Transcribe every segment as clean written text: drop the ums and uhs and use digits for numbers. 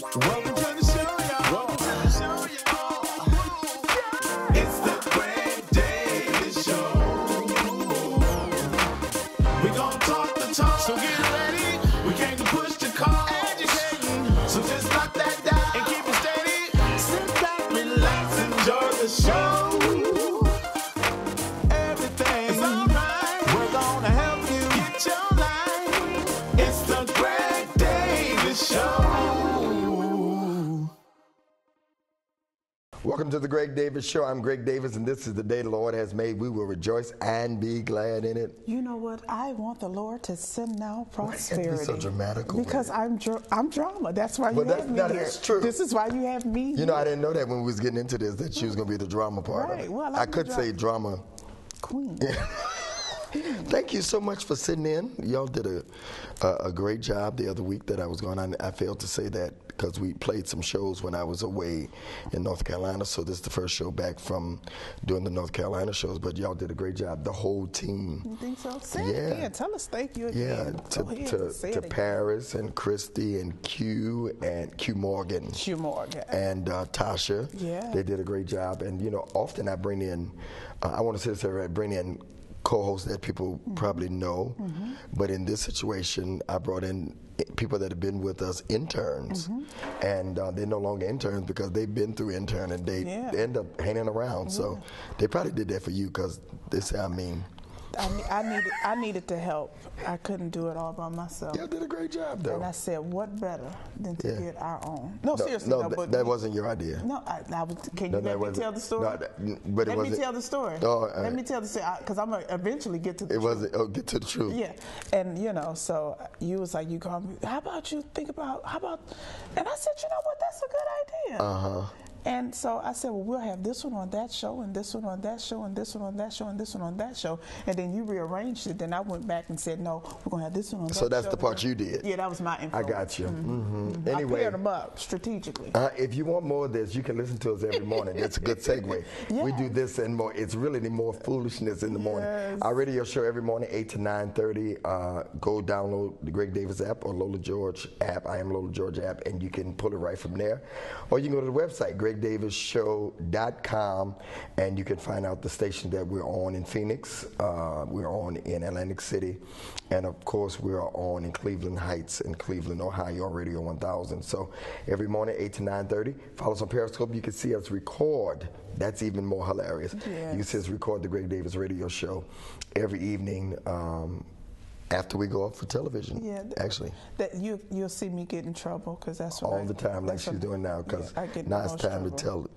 Welcome to the show, y'all. Welcome to the show, y'all. It's the Greg Davis Show. We gon' talk the talk, so get ready. We came to push the call, educating. So just lock that down and keep it steady. Sit back, relax, enjoy the show. Everything is alright. We're gonna help you get your life. It's the Greg Davis Show. Welcome to the Greg Davis Show. I'm Greg Davis, and this is the day the Lord has made. We will rejoice and be glad in it. You know what? I want the Lord to send now prosperity. Why is it so dramatic? Because I'm drama. That's why you have me that here. is true. This is why you have me You know, I didn't know that when we was getting into this, that she was going to be the drama part of it. Well, I could say drama queen. Thank you so much for sitting in. Y'all did a great job the other week that I was gone. I failed to say that because we played some shows when I was away in North Carolina. So this is the first show back from doing the North Carolina shows. But y'all did a great job, the whole team. You think so? Say it again. Tell us thank you again. Yeah, to Paris and Christy and Q Morgan. Q Morgan. And Tasha. Yeah. They did a great job. And, you know, often I bring in, I want to say this, I bring in co-hosts that people probably know, but in this situation, I brought in people that have been with us, interns, and they're no longer interns because they've been through intern and they end up hanging around. So they probably did that for you because they say, I mean. I needed to help. I couldn't do it all by myself. You did a great job, though. And I said, what better than to get our own? No, seriously. No, but that wasn't your idea. No, can you let me tell the story? But let me tell the story. Let me tell the story, because I'm going to eventually get to the truth. Get to the truth. Yeah. And, you know, so you was like, you called me, how about you think about, and I said, you know what, that's a good idea. Uh-huh. And so I said, well, we'll have this one on that show, and this one on that show, and this one on that show, and this one on that show. And then you rearranged it. Then I went back and said, no, we're going to have this one on that show. So that's the part you did? Yeah, that was my influence. I got you. Anyway, I paired them up strategically. If you want more of this, you can listen to us every morning. That's a good segue. Yes. We do this and more. It's really the more foolishness in the morning. Our radio show every morning, 8 to 9:30. Go download the Greg Davis app or Lola George app. I am Lola George app, and you can pull it right from there. Or you can go to the website, gregdavisshow.com, and you can find out the station that we're on in Phoenix. We're on in Atlantic City, and of course we're on in Cleveland Heights in Cleveland, Ohio, Radio 1000. So every morning, 8 to 9:30. Follow us on Periscope. You can see us record. That's even more hilarious. Yes. You can see us record the Greg Davis radio show every evening. After we go up for television, actually. That you'll see me get in trouble because that's what all the time, like she's doing now. Because now it's time to tell it.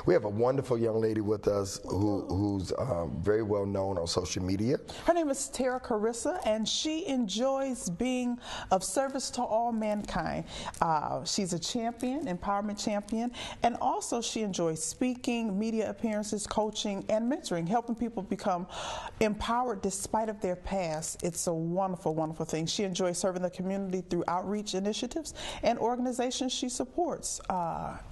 We have a wonderful young lady with us who's very well known on social media. Her name is Tera Carissa, and she enjoys being of service to all mankind. She's a champion, empowerment champion, and also she enjoys speaking, media appearances, coaching, and mentoring, helping people become empowered despite of their past. It's a wonderful, wonderful thing. She enjoys serving the community through outreach initiatives and organizations she supports.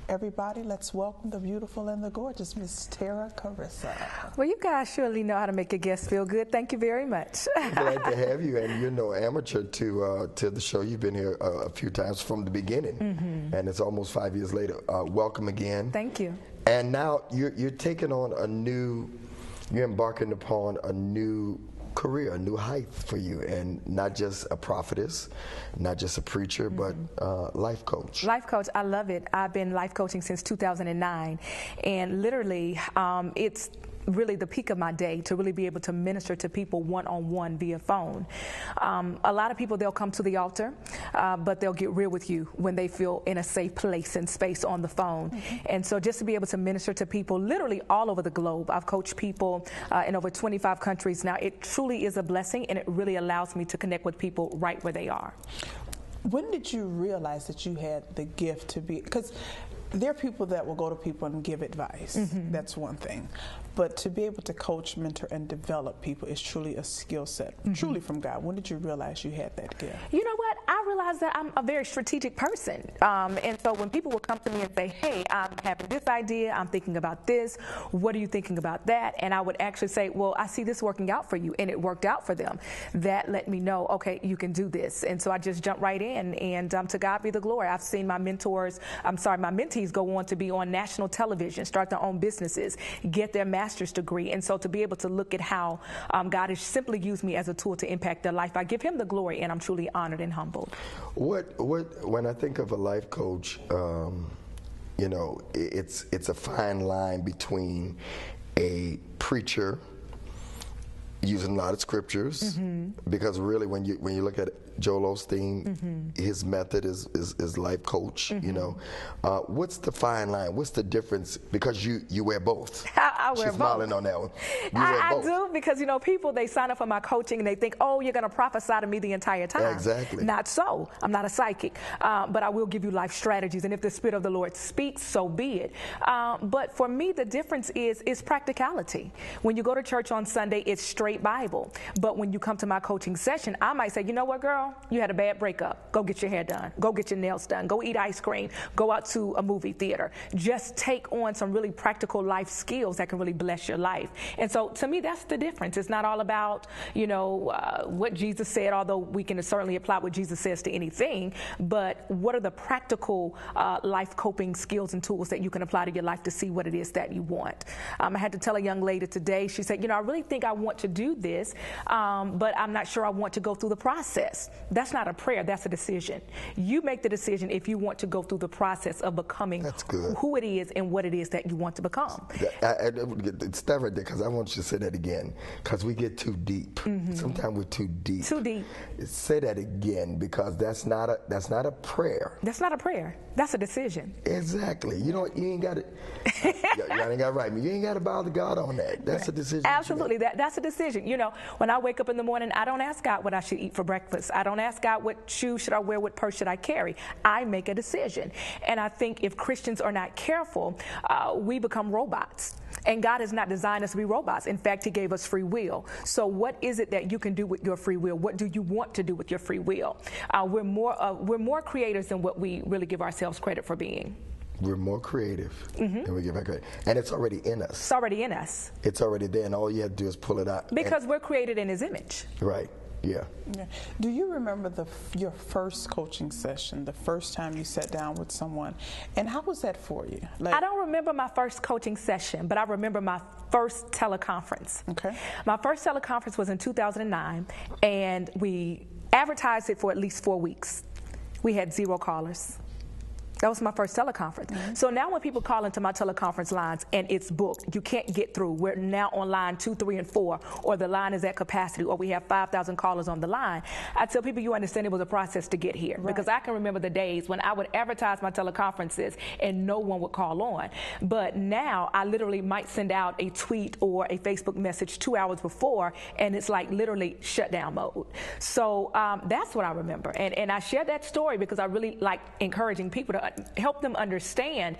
Everybody, let's welcome the beautiful and the gorgeous Miss Tera Carissa. Well, you guys surely know how to make a guest feel good. Thank you very much. Glad to have you, and you're no amateur to the show. You've been here a few times from the beginning, and it's almost 5 years later. Welcome again. Thank you. And now you're taking on you're embarking upon a new career, a new height for you, and not just a prophetess, not just a preacher, but life coach. Life coach, I love it. I've been life coaching since 2009, and literally it's really the peak of my day to really be able to minister to people one-on-one via phone. A lot of people, they'll come to the altar, but they'll get real with you when they feel in a safe place and space on the phone. And so just to be able to minister to people literally all over the globe. I've coached people in over 25 countries now. It truly is a blessing, and it really allows me to connect with people right where they are. When did you realize that you had the gift to be, because there are people that will go to people and give advice. That's one thing. But to be able to coach, mentor, and develop people is truly a skill set, truly from God. When did you realize you had that gift? You know what? I realized that I'm a very strategic person. And so when people will come to me and say, hey, I'm having this idea, I'm thinking about this, what are you thinking about that? And I would actually say, well, I see this working out for you, and it worked out for them. That let me know, okay, you can do this. And so I just jumped right in, and to God be the glory. I've seen my mentees go on to be on national television, start their own businesses, get their master's degree. And so to be able to look at how God has simply used me as a tool to impact their life, I give him the glory, and I'm truly honored and humbled. When I think of a life coach, you know, it's a fine line between a preacher using a lot of scriptures, because really when you look at Joel Osteen, his method is life coach. You know, what's the fine line? What's the difference? Because you wear both. I wear She's both. smiling on that one. I do, because you know, people, they sign up for my coaching and they think, oh, you're going to prophesy to me the entire time. Exactly. Not so. I'm not a psychic, but I will give you life strategies, and if the Spirit of the Lord speaks, so be it. But for me, the difference is practicality. When you go to church on Sunday, it's straight Bible. But when you come to my coaching session, I might say, you know what, girl, you had a bad breakup. Go get your hair done. Go get your nails done. Go eat ice cream. Go out to a movie theater. Just take on some really practical life skills that can really bless your life. And so to me, that's the difference. It's not all about, you know, what Jesus said, although we can certainly apply what Jesus says to anything, but what are the practical life coping skills and tools that you can apply to your life to see what it is that you want. I had to tell a young lady today, she said, you know, I really think I want to do this, but I'm not sure I want to go through the process. That's not a prayer, that's a decision. You make the decision if you want to go through the process of becoming who it is and what it is that you want to become. Stop right there, because I want you to say that again, because we get too deep. Sometimes we're too deep. Too deep. Say that again, because that's not a prayer. That's not a prayer. That's a decision. Exactly. You ain't got to. Y'all ain't got to write me. You ain't got to bow to God on that. That's a decision. Absolutely. That's a decision. You know, when I wake up in the morning, I don't ask God what I should eat for breakfast. I don't ask God what shoes should I wear, what purse should I carry. I make a decision. And I think if Christians are not careful, we become robots. And God has not designed us to be robots. In fact, he gave us free will. So what is it that you can do with your free will? What do you want to do with your free will? We're more creators than what we really give ourselves credit for being. We're more creative than we give our credit. And it's already in us. It's already in us. It's already there, and all you have to do is pull it out. Because we're created in his image. Right. Yeah. Do you remember your first coaching session, the first time you sat down with someone, and how was that for you? I don't remember my first coaching session, but I remember my first teleconference. Okay. My first teleconference was in 2009, and we advertised it for at least 4 weeks. We had 0 callers. That was my first teleconference. So now when people call into my teleconference lines and it's booked, you can't get through. We're now on line 2, 3, and 4, or the line is at capacity, or we have 5,000 callers on the line. I tell people, you understand it was a process to get here. Right. Because I can remember the days when I would advertise my teleconferences and no one would call on. But now I literally might send out a tweet or a Facebook message 2 hours before, and it's like literally shutdown mode. So that's what I remember. And I share that story because I really like encouraging people to help them understand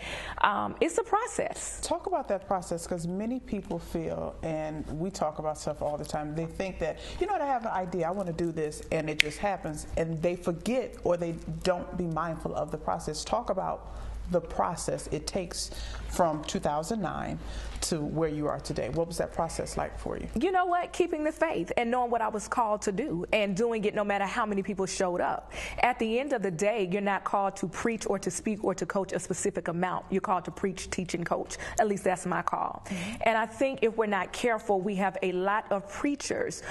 it's a process. Talk about that process, because many people feel, and we talk about stuff all the time, they think that, you know what, I have an idea, I want to do this, and it just happens, and they forget or they don't be mindful of the process. Talk about the process it takes from 2009 to where you are today. What was that process like for you? You know what? Keeping the faith and knowing what I was called to do and doing it no matter how many people showed up. At the end of the day, you're not called to preach or to speak or to coach a specific amount. You're called to preach, teach, and coach. At least that's my call. And I think if we're not careful, we have a lot of preachers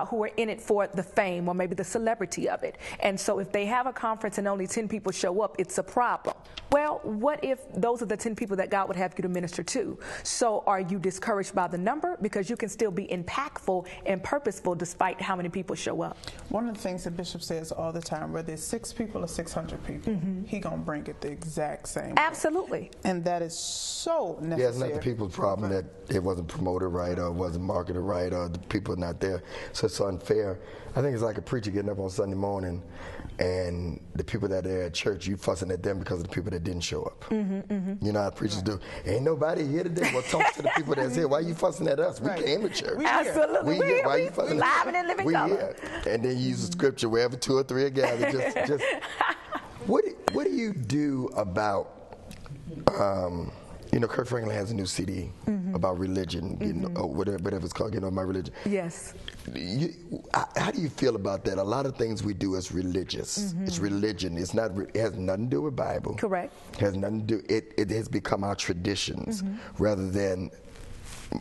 who are in it for the fame or maybe the celebrity of it. And so if they have a conference and only 10 people show up, it's a problem. Well, what if those are the 10 people that God would have you to minister to? So are you discouraged by the number? Because you can still be impactful and purposeful despite how many people show up. One of the things that Bishop says all the time, whether it's 6 people or 600 people, he gonna bring it the exact same way. Absolutely. And that is so necessary. Yeah, it's not the people's problem that it wasn't promoted right or wasn't marketed right or the people are not there. So it's unfair. I think it's like a preacher getting up on Sunday morning and the people that are at church, you fussing at them because of the people that didn't show up. You know how preachers do. Ain't nobody here today. Well, talk to the people that's here. Why are you fussing at us? We came to church. Absolutely. We here. Why are you fussing at us? Live and in living we color. Here. And then you use the scripture, wherever two or three are gathered. Just what do you do about you know, Kirk Franklin has a new CD about religion, you know, or whatever it's called, you know, my religion. Yes. How do you feel about that? A lot of things we do is religious. It's religion. It's not. It has nothing to do with Bible. Correct. It has nothing to do. It has become our traditions rather than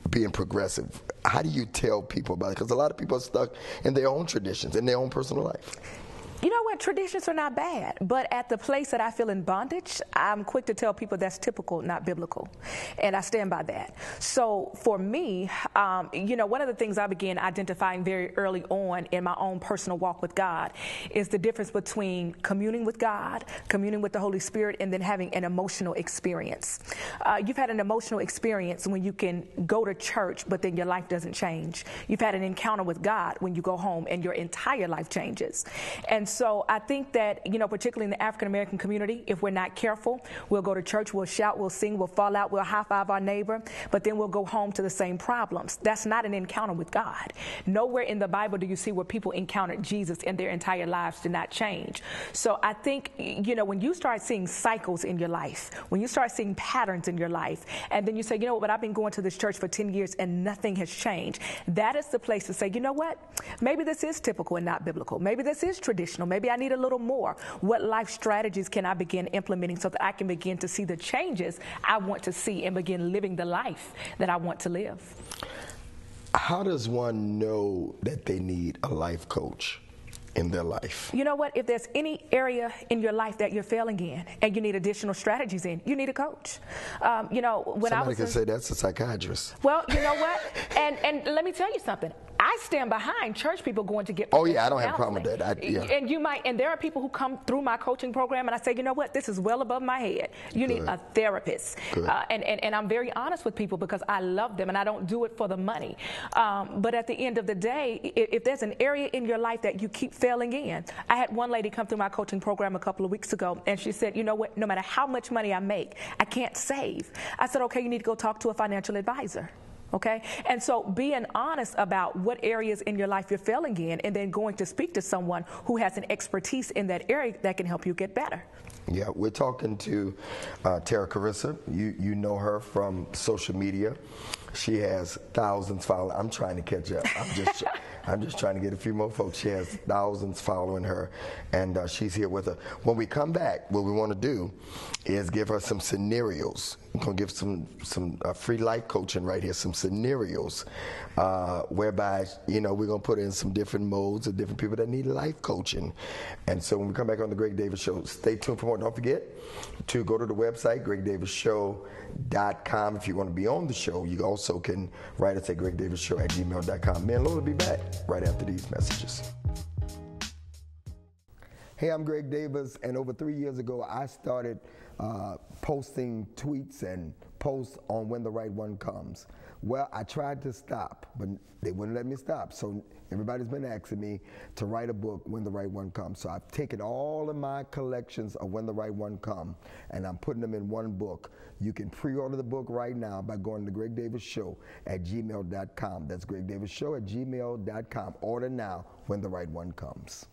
being progressive. How do you tell people about it? Because a lot of people are stuck in their own traditions, in their own personal life. You know what? Traditions are not bad, but at the place that I feel in bondage, I'm quick to tell people that's typical, not biblical, and I stand by that. So for me, you know, one of the things I began identifying very early on in my own personal walk with God is the difference between communing with God, communing with the Holy Spirit, and then having an emotional experience. You've had an emotional experience when you can go to church, but then your life doesn't change. You've had an encounter with God when you go home and your entire life changes. And so I think that, you know, particularly in the African-American community, if we're not careful, we'll go to church, we'll shout, we'll sing, we'll fall out, we'll high-five our neighbor, but then we'll go home to the same problems. That's not an encounter with God. Nowhere in the Bible do you see where people encountered Jesus and their entire lives did not change. So I think, you know, when you start seeing cycles in your life, when you start seeing patterns in your life, and then you say, you know what, but I've been going to this church for 10 years and nothing has changed, that is the place to say, you know what, maybe this is typical and not biblical. Maybe this is traditional. Maybe I need a little more. What life strategies can I begin implementing so that I can begin to see the changes I want to see and begin living the life that I want to live? How does one know that they need a life coach in their life? You know what? If there's any area in your life that you're failing in and you need additional strategies in, you need a coach. You know, when Somebody could say that's a psychiatrist. Well, you know what? And let me tell you something. I stand behind church people going to get. Oh yeah, I don't have a problem with that. And you might, and there are people who come through my coaching program, and I say, you know what, this is well above my head. You need a therapist. And I'm very honest with people because I love them, and I don't do it for the money. But at the end of the day, if there's an area in your life that you keep failing in, I had one lady come through my coaching program a couple of weeks ago, and she said, you know what, no matter how much money I make, I can't save. I said, okay, you need to go talk to a financial advisor. Okay? And so being honest about what areas in your life you're failing in and then going to speak to someone who has an expertise in that area that can help you get better. Yeah, we're talking to Tera Carissa. You know her from social media. She has thousands following. I'm trying to catch up. I'm just trying to get a few more folks. She has thousands following her, and she's here with her. When we come back, what we want to do is give her some scenarios. We're going to give some free life coaching right here, some scenarios whereby, you know, we're going to put in some different modes of different people that need life coaching. And so when we come back on the Greg Davis Show, stay tuned for more. Don't forget to go to the website, gregdavisshow.com. If you want to be on the show, you also can write us at gregdavisshow@gmail.com. Me and Lola will be back right after these messages. Hey, I'm Greg Davis, and over 3 years ago, I started posting tweets and posts on When the Right One Comes. Well, I tried to stop, but they wouldn't let me stop. So everybody's been asking me to write a book, When the Right One Comes. So I've taken all of my collections of When the Right One Comes, and I'm putting them in one book. You can pre-order the book right now by going to gregdavisshow@gmail.com. That's gregdavisshow@gmail.com. Order now, When the Right One Comes.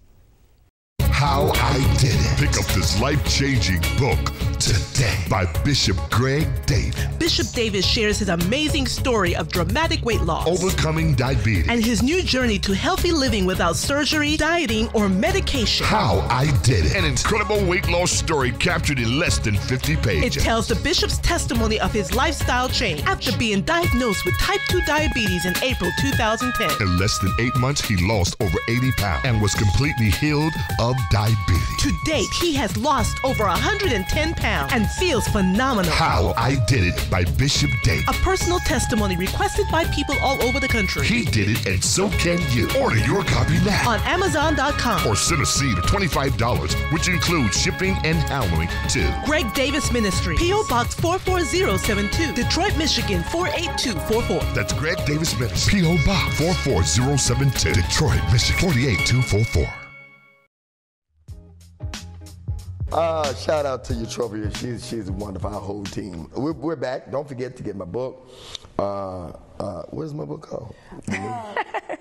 How I Did It. Pick up this life-changing book today by Bishop Greg Davis. Bishop Davis shares his amazing story of dramatic weight loss, Overcoming Diabetes, and his new journey to healthy living without surgery, dieting, or medication. How I Did It. An incredible weight loss story captured in less than 50 pages. It tells the bishop's testimony of his lifestyle change after being diagnosed with type 2 diabetes in April 2010. In less than 8 months, he lost over 80 pounds and was completely healed of diabetes. To date, he has lost over 110 pounds and feels phenomenal. How I Did It by Bishop Davis. A personal testimony requested by people all over the country. He did it, and so can you. Order your copy now on Amazon.com or send a seed of $25, which includes shipping and handling too. Greg Davis Ministry, P.O. Box 44072, Detroit, Michigan 48244. That's Greg Davis Ministry, P.O. Box 44072, Detroit, Michigan 48244. Shout out to Eutropia. She's wonderful. Our whole team. We're back. Don't forget to get my book. What's my book called?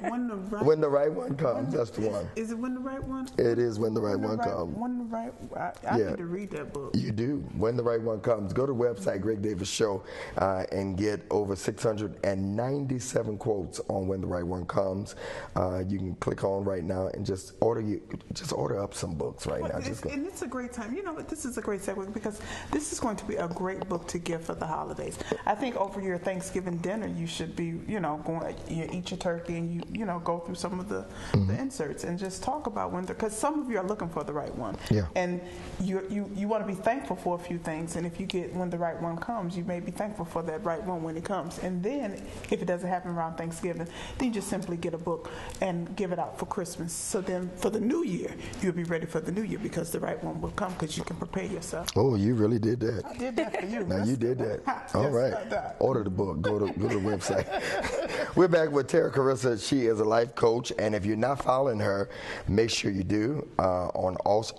When the Right One Comes. That's the one. Is it When the Right One? It is When the Right One Comes. When the Right. I need to read that book. You do. When the Right One Comes. Go to the website Greg Davis Show and get over 697 quotes on When the Right One Comes. You can click on right now and just order up some books right now. And it's a great time. You know, this is a great segue because this is going to be a great book to give for the holidays. I think over your Thanksgiving dinner, you should be, you eat your turkey and you go through some of the inserts and just talk about because some of you are looking for the right one. Yeah. And you want to be thankful for a few things, and if you get When the Right One Comes, you may be thankful for that right one when it comes. And then if it doesn't happen around Thanksgiving, then you just simply get a book and give it out for Christmas. So then for the new year, you'll be ready for the new year because the right one will come because you can prepare yourself. Oh, you really did that. I did that for you. Now you did that. All right. Order the book. Go to the website. We're back with Tera Carissa. She is a life coach, and if you're not following her, make sure you do. Are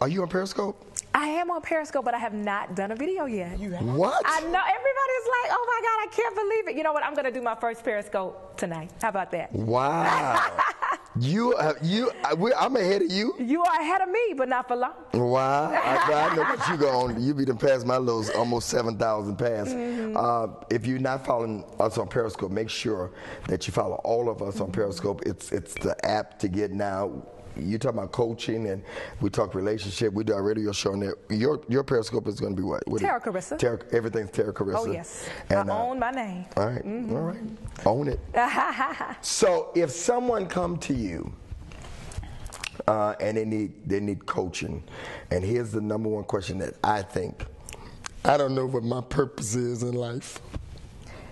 you on Periscope? I am on Periscope, but I have not done a video yet. What? I know. Everybody's like, oh my God, I can't believe it. You know what? I'm going to do my first Periscope tonight. How about that? Wow. I'm ahead of you. You are ahead of me, but not for long. Wow. I know what you going. You be done past my little almost 7,000 pass. If you're not following us on Periscope, make sure that you follow all of us on Periscope. It's the app to get now. You talk about coaching, and we talk relationship. We do our radio show on there. Your Periscope is going to be what? Tera Carissa. Everything's Tera Carissa. Oh, yes. And, I own my name. All right. All right. Own it. So if someone come to you and they need coaching, and here's the number one question that I think, I don't know what my purpose is in life.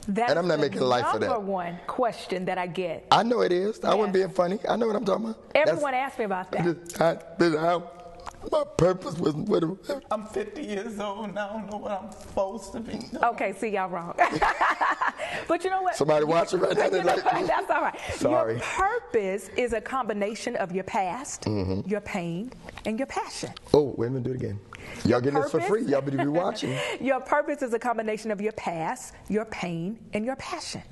That's and I'm not making life for that. Number one question that I get. I know it is. Yes. I wasn't being funny. I know what I'm talking about. Everyone asks me about that. My purpose was. I'm 50 years old and I don't know what I'm supposed to be doing. Okay, see, y'all wrong. But you know what? Somebody watching right now. That's all right. Sorry. Your purpose is a combination of your past, your pain, and your passion. Oh, wait a minute, do it again. Y'all getting this for free. Y'all better be watching. Your purpose is a combination of your past, your pain, and your passion.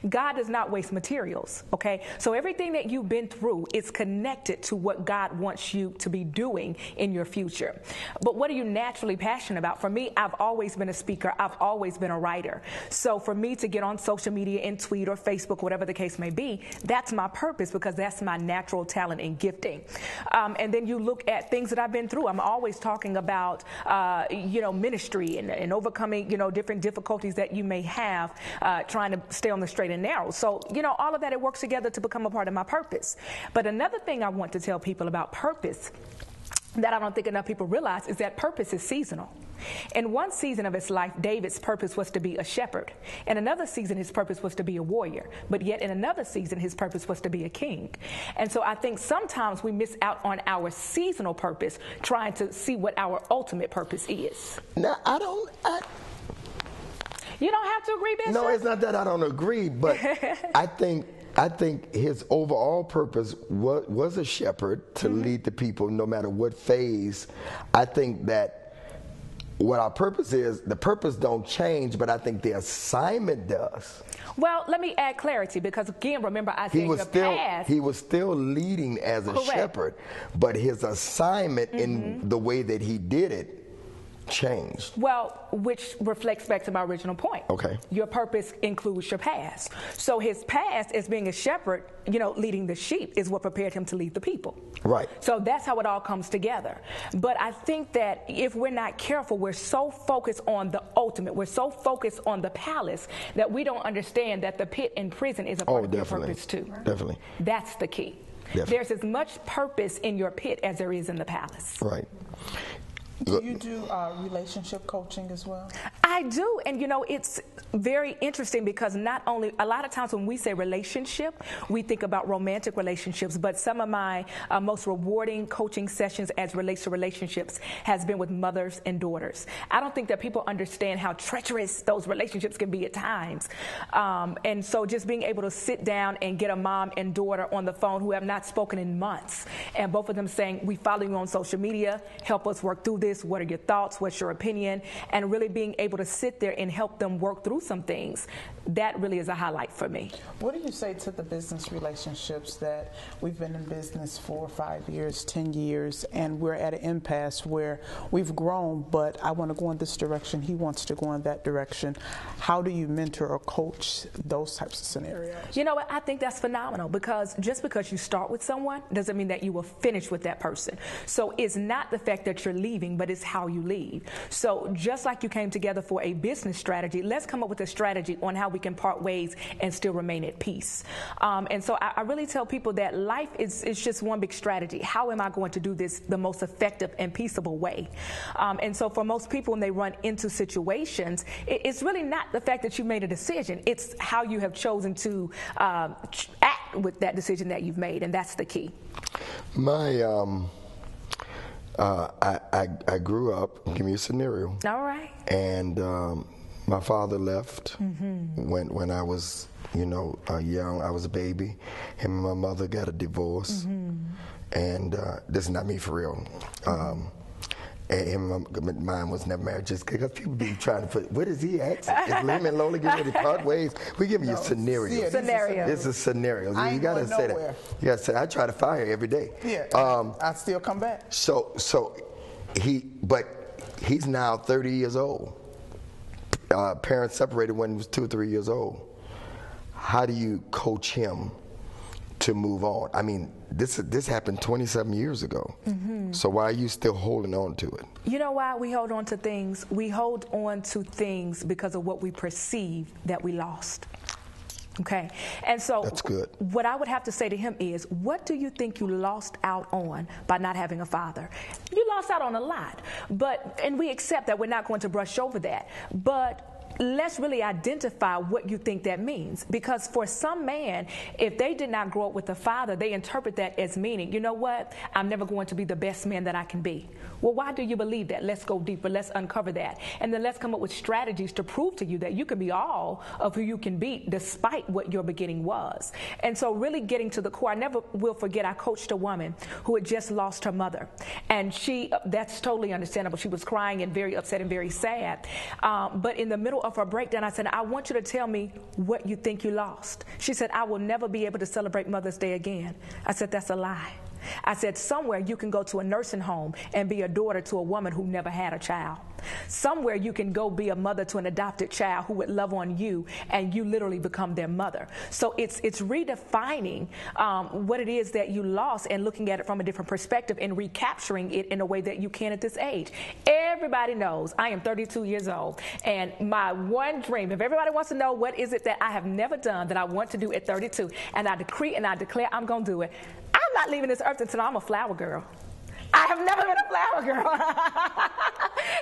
God does not waste materials, okay? So everything that you've been through is connected to what God wants you to be doing in your future. But what are you naturally passionate about? For me, I've always been a speaker. I've always been a writer. So for me to get on social media and tweet or Facebook, whatever the case may be, that's my purpose because that's my natural talent and gifting. And then you look at things that I've been through. I'm always talking about, ministry and overcoming, different difficulties that you may have trying to stay on the straight and narrow. So, all of that, it works together to become a part of my purpose. But another thing I want to tell people about purpose that I don't think enough people realize is that purpose is seasonal. In one season of his life, David's purpose was to be a shepherd. In another season, his purpose was to be a warrior. But yet in another season, his purpose was to be a king. And so I think sometimes we miss out on our seasonal purpose trying to see what our ultimate purpose is. Now, You don't have to agree, Bishop? No, it's not that I don't agree, but I think his overall purpose was a shepherd to lead the people no matter what phase. I think that what our purpose is, the purpose don't change, but I think the assignment does. Well, let me add clarity because, again, remember I said your past. He was still leading as a shepherd, but his assignment in the way that he did it changed. Well, which reflects back to my original point. Okay. Your purpose includes your past. So his past as being a shepherd, leading the sheep is what prepared him to lead the people. Right. So that's how it all comes together. But I think that if we're not careful, we're so focused on the ultimate, we're so focused on the palace that we don't understand that the pit and prison is a part of your purpose too. Definitely. That's the key. Definitely. There's as much purpose in your pit as there is in the palace. Right. Do you do relationship coaching as well? I do, and it's very interesting because not only, a lot of times when we say relationship, we think about romantic relationships, but some of my most rewarding coaching sessions as relates to relationships has been with mothers and daughters. I don't think that people understand how treacherous those relationships can be at times. And so just being able to sit down and get a mom and daughter on the phone who have not spoken in months, and both of them saying, we follow you on social media, help us work through this. this? What are your thoughts? What's your opinion? And really being able to sit there and help them work through some things. That really is a highlight for me. What do you say to the business relationships that we've been in business 4 or 5 years, 10 years, and we're at an impasse where we've grown, but I want to go in this direction, he wants to go in that direction. How do you mentor or coach those types of scenarios? You know what? I think that's phenomenal, because just because you start with someone doesn't mean that you will finish with that person. So it's not the fact that you're leaving, but it's how you leave. So just like you came together for a business strategy, let's come up with a strategy on how we can part ways and still remain at peace. And so I really tell people that life is just one big strategy. How am I going to do this the most effective and peaceable way? And so for most people, when they run into situations, it's really not the fact that you made a decision. It's how you have chosen to act with that decision that you've made, and that's the key. I grew up, give me a scenario. All right. And my father left when I was, young. I was a baby. Him and my mother got a divorce. And this is not me for real. And mine was never married, just because people be trying to put, what is he asking? Is Lim and Lola getting ready to part ways? We giving you scenarios. Yeah, scenario. It's a scenario. You got to say nowhere. that. You got to say, I try to fire every day. Yeah, I still come back. So he's now 30 years old. Parents separated when he was 2 or 3 years old. How do you coach him to move on? I mean, this happened 27 years ago. So why are you still holding on to it? You know why we hold on to things? We hold on to things because of what we perceive that we lost. Okay, and so that's good. What I would have to say to him is, what do you think you lost out on by not having a father? You lost out on a lot, and we accept that. We're not going to brush over that, but let's really identify what you think that means. Because for some man, if they did not grow up with a father, they interpret that as meaning, you know what, I'm never going to be the best man that I can be. Well, why do you believe that? Let's go deeper. Let's uncover that. And then let's come up with strategies to prove to you that you can be all of who you can be despite what your beginning was. And so really getting to the core, I never will forget, I coached a woman who had just lost her mother. And that's totally understandable. She was crying and very upset and very sad. But in the middle of her breakdown, I said, I want you to tell me what you think you lost. She said, I will never be able to celebrate Mother's Day again. I said, that's a lie. I said, somewhere you can go to a nursing home and be a daughter to a woman who never had a child. Somewhere you can go be a mother to an adopted child who would love on you, and you literally become their mother. So it's redefining what it is that you lost and looking at it from a different perspective and recapturing it in a way that you can at this age. Everybody knows I am 32 years old, and my one dream, if everybody wants to know what is it that I have never done that I want to do at 32, and I decree and I declare I'm going to do it, I'm not leaving this earth until I'm a flower girl. I have never been a flower girl.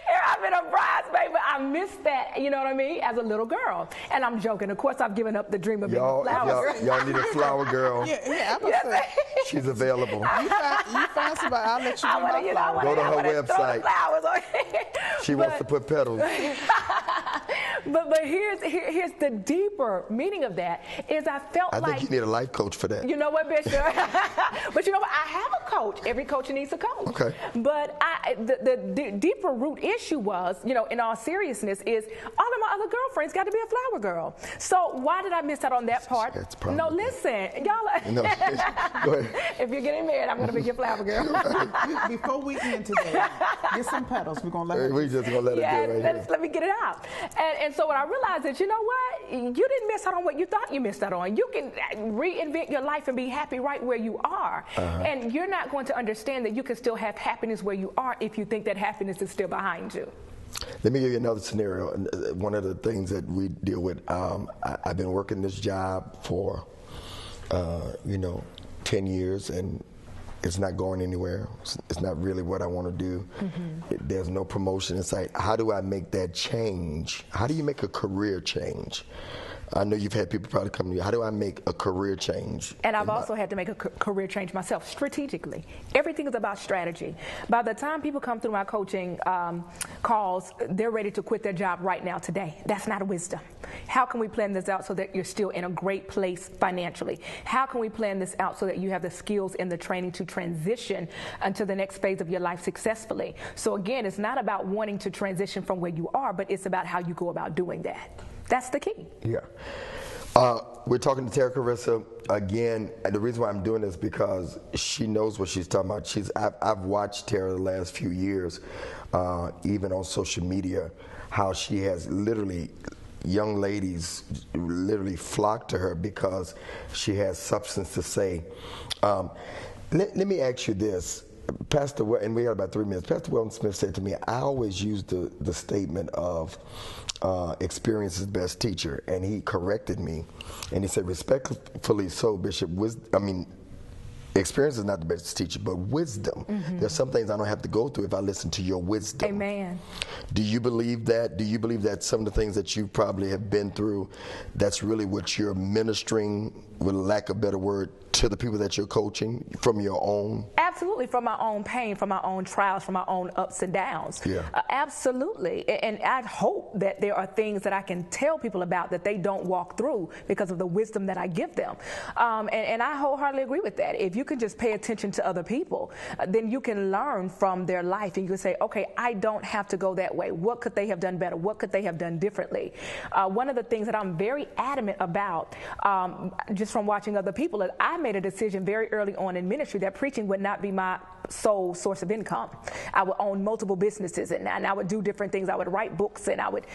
Here I've been a bridesmaid, but I missed that, you know what I mean, as a little girl. And I'm joking. Of course, I've given up the dream of being a flower girl. Y'all need a flower girl. Yeah, she's available. You find somebody, I'll let you do my flower. Go to her website. She wants to put petals. But here's the deeper meaning of that is I think you need a life coach for that. You know what, Bishop? But you know what? I have a coach. Every coach needs a coach. Okay. But the deeper root issue was, in all seriousness, is all of my other girlfriends got to be a flower girl. So why did I miss out on that part? No, listen, y'all. No, go ahead. If you're getting married, I'm going to be your flower girl. Before we end today, get some petals. We're going to let her. We just going to let her do it right here. Let me get it out. And so when I realized that, you know what? You didn't miss out on what you thought you missed out on. You can reinvent your life and be happy right where you are. And you're not going to understand that you can still have happiness where you are if you think that happiness is still behind you. Let me give you another scenario. One of the things that we deal with, I've been working this job for, 10 years, and it's not going anywhere. It's not really what I want to do. There's no promotion in sight. How do I make that change? How do you make a career change? I know you've had people probably come to you. How do I make a career change? And I've also had to make a career change myself strategically. Everything is about strategy. By the time people come through my coaching calls, they're ready to quit their job right now today. That's not wisdom. How can we plan this out so that you're still in a great place financially? How can we plan this out so that you have the skills and the training to transition into the next phase of your life successfully? So again, it's not about wanting to transition from where you are, but it's about how you go about doing that. That's the key. Yeah. We're talking to Tera Carissa again, and the reason why I'm doing this is because she knows what she's talking about. I've watched Tera the last few years, even on social media, how she has literally young ladies literally flock to her because she has substance to say. Let me ask you this. Pastor, and we got about 3 minutes. Pastor Weldon Smith said to me, I always use the statement of experience is best teacher, and he corrected me, and he said, respectfully so, Bishop, experience is not the best teacher, but wisdom. There's some things I don't have to go through if I listen to your wisdom. Amen. Do you believe that? Do you believe that some of the things that you probably have been through, that's really what you're ministering, with lack of a better word, to the people that you're coaching from your own? Absolutely, from my own pain, from my own trials, from my own ups and downs. Yeah. Absolutely. And I hope that there are things that I can tell people about that they don't walk through because of the wisdom that I give them. And I wholeheartedly agree with that. If you can just pay attention to other people, then you can learn from their life, and you can say, okay, I don't have to go that way. What could they have done better? What could they have done differently? One of the things that I'm very adamant about, just from watching other people, is I made a decision very early on in ministry that preaching would not be my sole source of income. I would own multiple businesses, and I would do different things. I would write books, and I would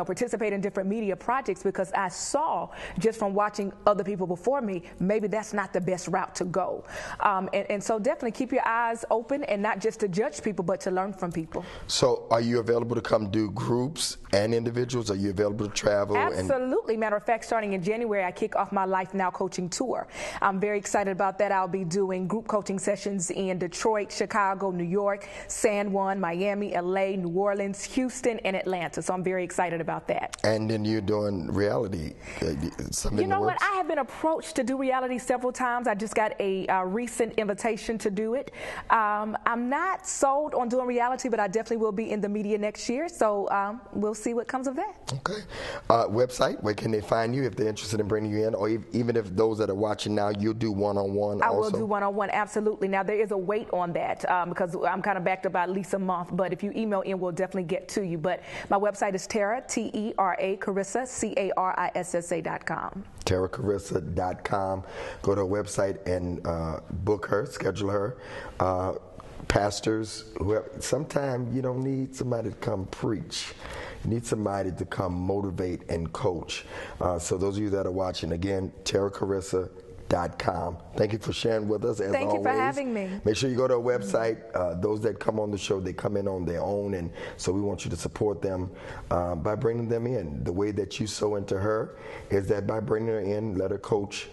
participate in different media projects, because I saw, just from watching other people before me, maybe that's not the best route to go. And so definitely keep your eyes open, and not just to judge people, but to learn from people. So are you available to come do groups and individuals? Are you available to travel? Absolutely. Matter of fact, starting in January, I kick off my Life Now coaching tour. I'm very excited about that. I'll be doing group coaching sessions in Detroit, Chicago, New York, San Juan, Miami, LA, New Orleans, Houston, and Atlanta. So I'm very excited about that. And then you're doing reality. You know what? I have been approached to do reality several times. I just got a recent invitation to do it. I'm not sold on doing reality, but I definitely will be in the media next year. So we'll see what comes of that. Okay. Website, where can they find you if they're interested in bringing you in? Or even if those that are watching now, you'll do one-on-one also? I will do one-on-one, absolutely. Now, there is a wait on that because I'm kind of backed up by at least a month. But if you email in, we'll definitely get to you. But my website is Tera, T-E-R-A, Carissa, C-A-R-I-S-S-A.com. TeraCarissa.com. Go to her website and book her, schedule her. Pastors, sometimes you don't need somebody to come preach. You need somebody to come motivate and coach. So those of you that are watching, again, TeraCarissa.com. Thank you for sharing with us, as always. Thank you for having me. Make sure you go to our website. Those that come on the show, they come in on their own, and so we want you to support them by bringing them in. The way that you sow into her is that by bringing her in, let her coach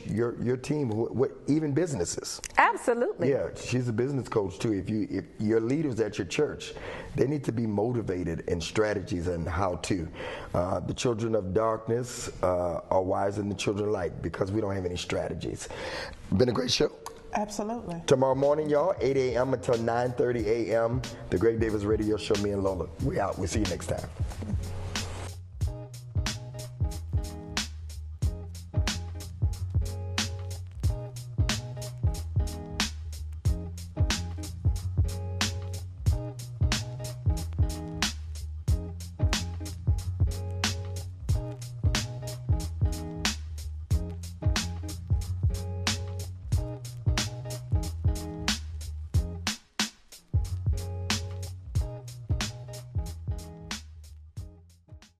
your team, even businesses. Absolutely. Yeah, she's a business coach too. If your leaders at your church, they need to be motivated in strategies and how to. The children of darkness are wiser than the children of light, because we don't have any strategies. Been a great show. Absolutely. Tomorrow morning, y'all, 8 a.m. until 9:30 a.m. The Greg Davis Radio Show, me and Lola. We out. We'll see you next time.